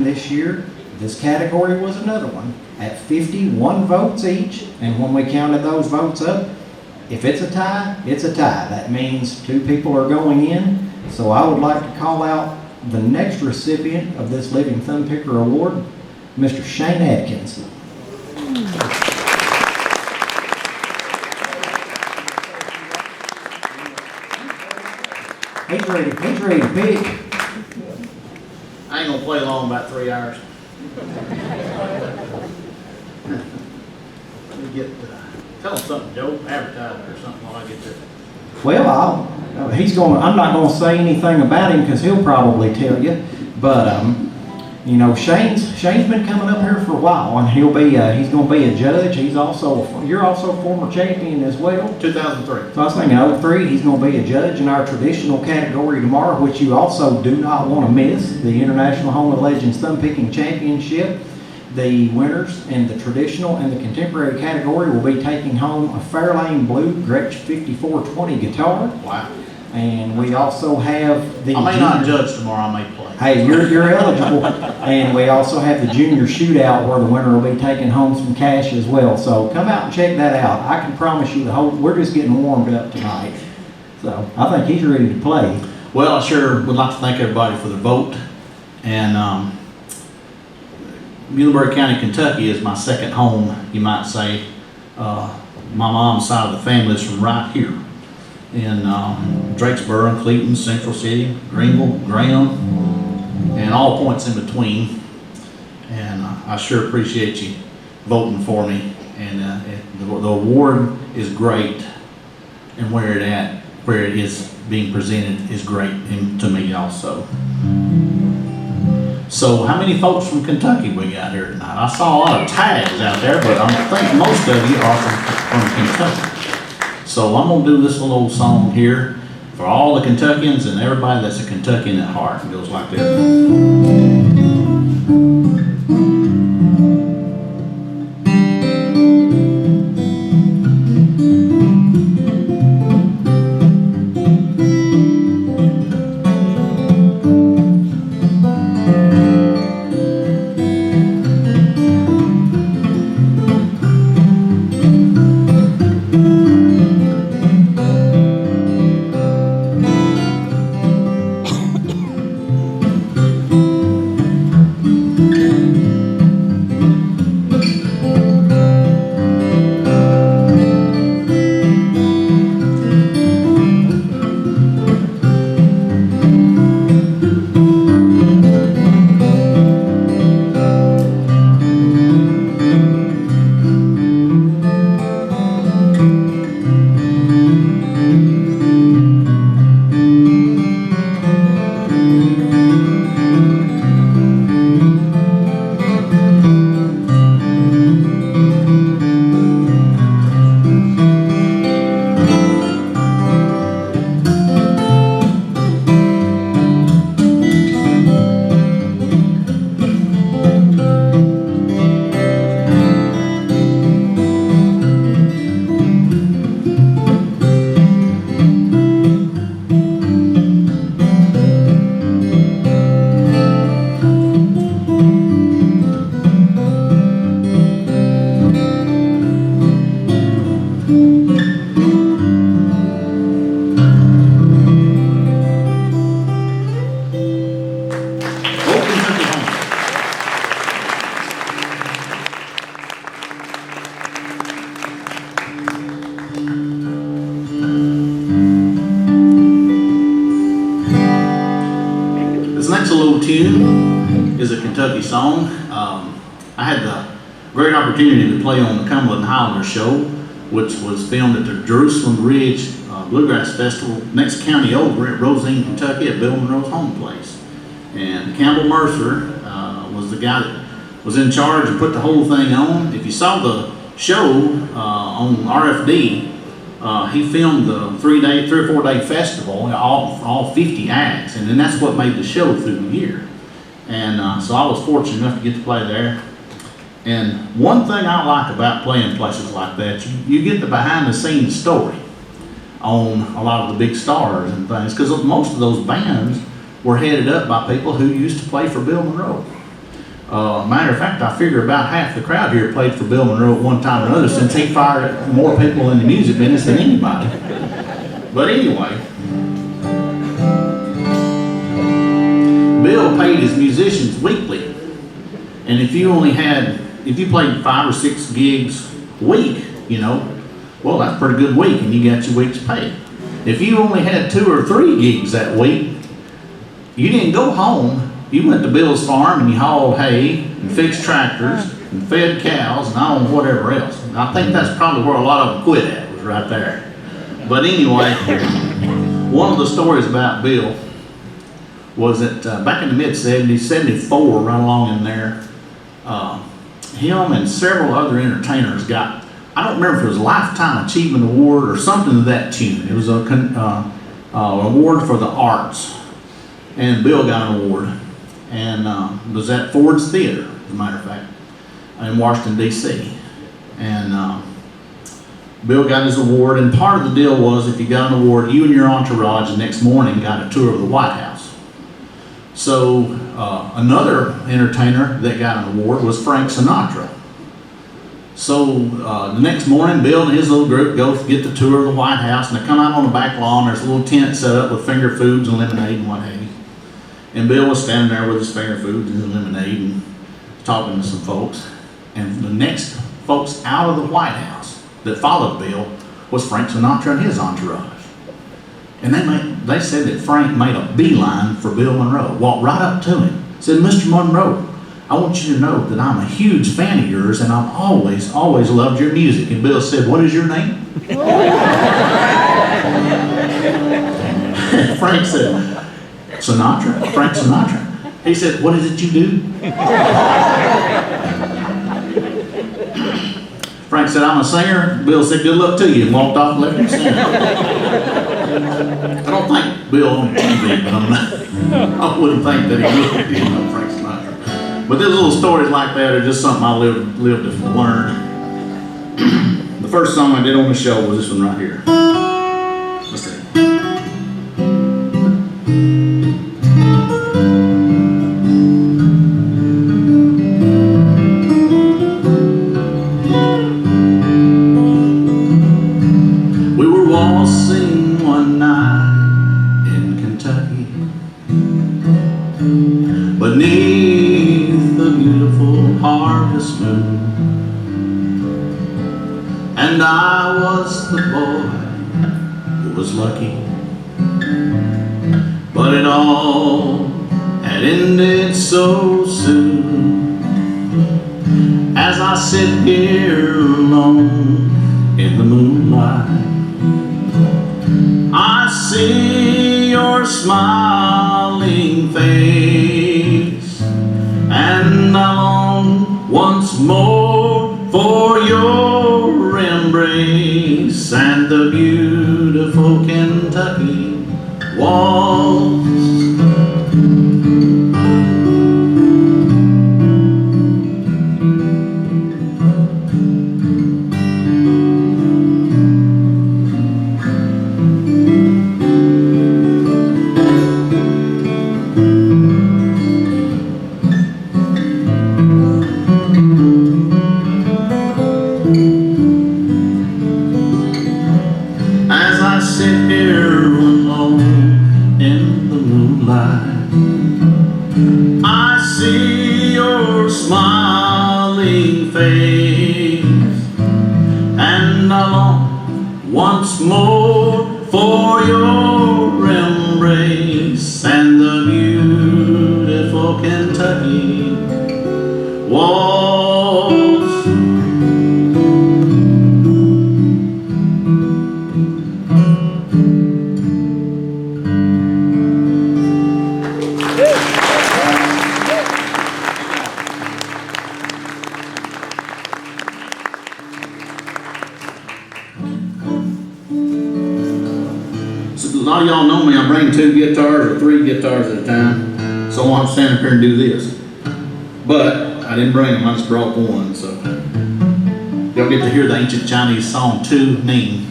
This year, this category was another one at 51 votes each, and when we counted those votes up, if it's a tie, it's a tie. That means two people are going in. So I would like to call out the next recipient of this Living Thumbpicker Award, Mr. Shane Adkins. He's ready to pick. I ain't gonna play long, about 3 hours. Let me get, tell him something, Joe, advertise it or something while I get there. Well, I'm not gonna say anything about him because he'll probably tell you. But you know, Shane's been coming up here for a while, and he's gonna be a judge. You're also a former champion as well. 2003. So I was thinking 03, he's going to be a judge in our traditional category tomorrow, which you also do not want to miss, the International Home of Legends Thumbpicking Championship. The winners in the traditional and the contemporary category will be taking home a Fairlane Blue Gretsch 5420 guitar. Wow. And we also have the I may not judge tomorrow, I may play. Hey, you're eligible. And we also have the junior shootout where the winner will be taking home some cash as well. So come out and check that out. I can promise you we're just getting warmed up tonight. So I think he's ready to play. Well, I sure would like to thank everybody for the vote. And Muhlenberg County, Kentucky is my second home, you might say. My mom's side of the family is from right here in Drakesboro, Cleveland, Central City, Greenville, Graham, and all points in between. And I sure appreciate you voting for me. And the award is great, and where it is being presented is great to me also. So how many folks from Kentucky we got here tonight? I saw a lot of tags out there, but I think most of you are from Kentucky. So I'm gonna do this little old song here for all the Kentuckians and everybody that's a Kentuckian at heart. It goes like this. Is a Kentucky song. I had the great opportunity to play on the Cumberland Highlander show, which was filmed at the Jerusalem Ridge Bluegrass Festival, next county over at Rosine, Kentucky, at Bill Monroe's home place. And Campbell Mercer was the guy that was in charge and put the whole thing on. If you saw the show on RFD, he filmed the 3 or 4 day festival, all 50 acts, and then that's what made the show through the year. And so I was fortunate enough to get to play there. And one thing I like about playing places like that, you get the behind the scenes story on a lot of the big stars and things, because most of those bands were headed up by people who used to play for Bill Monroe. Matter of fact, I figure about half the crowd here played for Bill Monroe at one time or another, since he fired more people in the music business than anybody. But anyway, Bill paid his musicians weekly. And if you played 5 or 6 gigs a week, well, that's a pretty good week, and you got your week's pay. If you only had 2 or 3 gigs that week, you didn't go home. You went to Bill's farm and you hauled hay and fixed tractors and fed cows and I don't know whatever else. And I think that's probably where a lot of them quit at, was right there. But anyway, one of the stories about Bill was that back in the mid-70s, 74, right along in there, him and several other entertainers got, I don't remember if it was a Lifetime Achievement Award or something to that tune. It was a award for the arts. And Bill got an award. And was at Ford's Theater, as a matter of fact, in Washington, D.C. And Bill got his award, and part of the deal was if you got an award, you and your entourage the next morning got a tour of the White House. So another entertainer that got an award was Frank Sinatra. So the next morning, Bill and his little group go get the tour of the White House, and they come out on the back lawn. There's a little tent set up with finger foods and lemonade and what have you. And Bill was standing there with his finger foods and his lemonade and talking to some folks. And the next folks out of the White House that followed Bill was Frank Sinatra and his entourage. And they said that Frank made a beeline for Bill Monroe, walked right up to him, said, "Mr. Monroe, I want you to know that I'm a huge fan of yours and I've always loved your music." And Bill said, "What is your name?" Frank said, "Sinatra, Frank Sinatra." He said, "What is it you do?" Frank said, "I'm a singer." Bill said, "Good luck to you," and walked off and left him standing. I don't think Bill owned TV, but I wouldn't think that he would be Frank Sinatra. But these little stories like that are just something I lived to learn. The first song I did on the show was this one right here. Let's see. Beneath the beautiful harvest moon, and I was the boy who was lucky, but it all had ended so soon. As I sit here alone in the moonlight, I see your smiling face, and I long once more for your embrace and the beautiful Kentucky waltz. Once more for your embrace and the beautiful Kentucky waltz. A lot of y'all know me, I bring 2 guitars or 3 guitars at a time, so I'm standing up here and do this. But I didn't bring them, I just brought one, so. Y'all get to hear the ancient Chinese song, Tu Ning.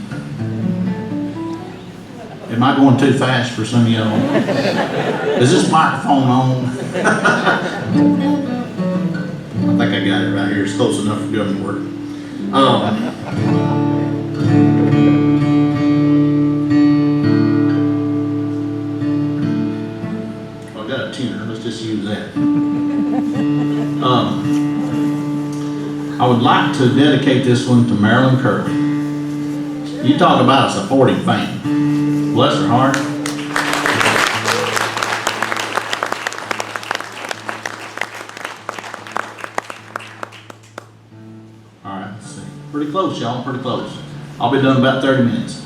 Am I going too fast for some of y'all? Is this microphone on? got it right here. It's close enough for government work. I got a tuner. Let's just use that. I would like to dedicate this one to Marilyn Curley. You talk about a supporting fan. Bless her heart. All right, let's see. Pretty close, y'all, pretty close. I'll be done in about 30 minutes.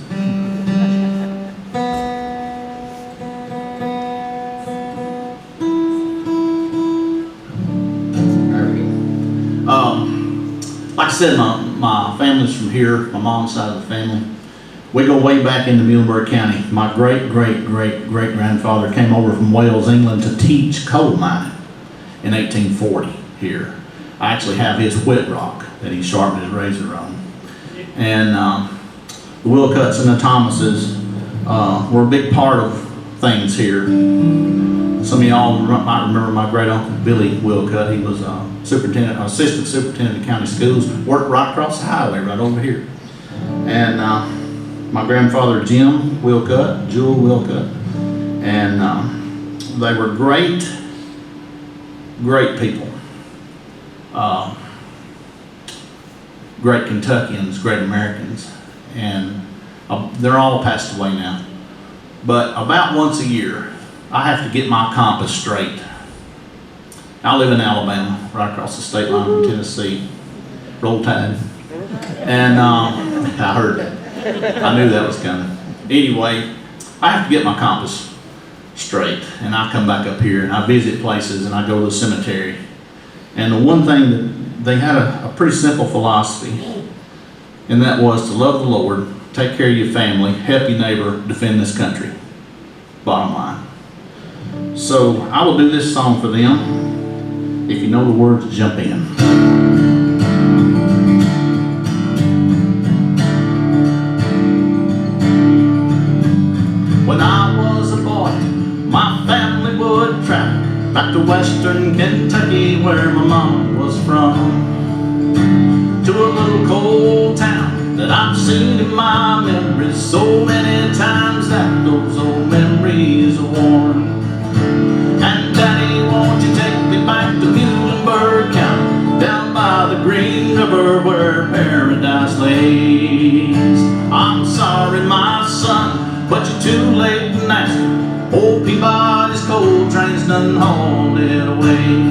Like I said, my family's from here, my mom's side of the family. We go way back into Muhlenberg County. My great-great-great-great-grandfather came over from Wales, England to teach coal mining in 1840 here. I actually have his whip rock that he sharpened his razor on. And the Wilcutts and the Thomases were a big part of things here. Some of y'all might remember my great-uncle Billy Wilcutt. He was assistant superintendent of county schools, worked right across the highway right over here. And my grandfather Jim Wilcutt, Jewel Wilcutt, and they were great people. Great Kentuckians, great Americans, and they're all passed away now. But about once a year, I have to get my compass straight. I live in Alabama, right across the state line from Tennessee. Roll Tide. And I heard that. I knew that was coming. Anyway, I have to get my compass straight, and I come back up here and I visit places and I go to the cemetery. And the one thing that they had a pretty simple philosophy, and that was to love the Lord, take care of your family, help your neighbor, defend this country. Bottom line. So I will do this song for them. If you know the words, jump in. When I was a boy, my family would travel back to western Kentucky, where my mom was from, to a little coal town that I've seen in my memories so many times that those old memories are worn. And Daddy, won't you take me back to Muhlenberg County, down by the Green River where paradise lays? I'm sorry, my son, but you're too late and nasty. Old Peabody's coal train's done hauled it away.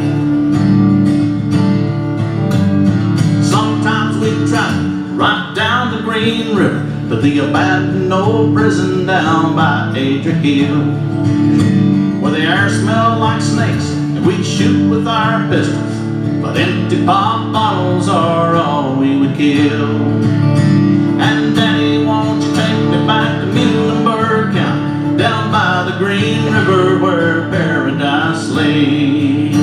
Sometimes we travel right down the Green River to the abandoned old prison down by Adria Hill, where the air smelled like snakes and we'd shoot with our pistols, but empty pop bottles are all we would kill. And Daddy, won't you take me back to Muhlenberg County, down by the Green River where paradise lays?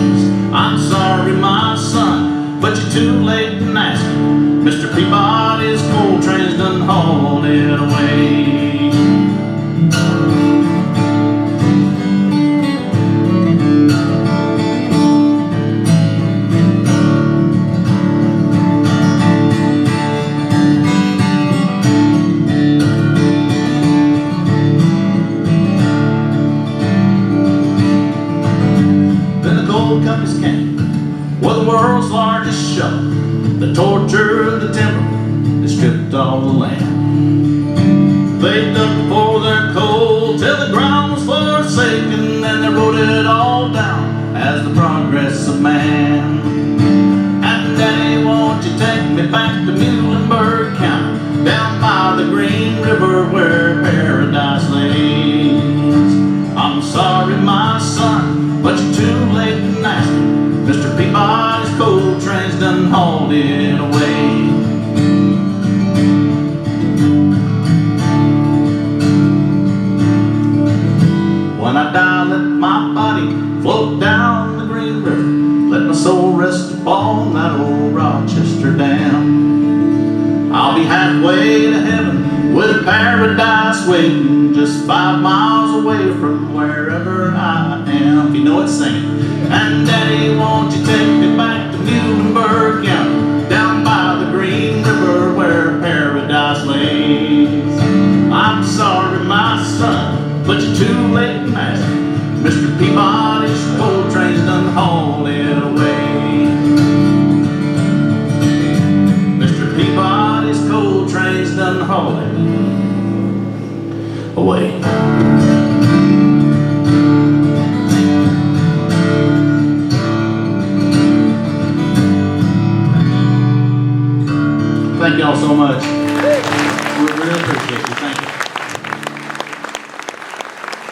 I'm sorry, my son, but you're too late and nasty. Mr. Peabody's coal train's done hauled it away. Companies came, well, the world's largest shovel. They tortured the timber, they stripped all the land. They dug for their coal till the ground was forsaken, and they wrote it all down as the progress of man. And Daddy, won't you take me back to Muhlenberg County, down by the Green River where paradise lays? I'm sorry, my son, but you're too late and nasty. Mr. Peabody's coal train's done hauled it away. When I die, let my body float down the Green River. Let my soul rest upon that old Rochester dam. I'll be halfway to heaven with paradise waiting, just 5 miles away from wherever I am. If you know it, sing it. And Daddy, won't you take me back to Muhlenberg but you're too late now. Mr. Peabody's coal train's done hauled it away. Mr. Peabody's coal train's done hauled it away. Thank y'all so much. We really appreciate you. Thank you.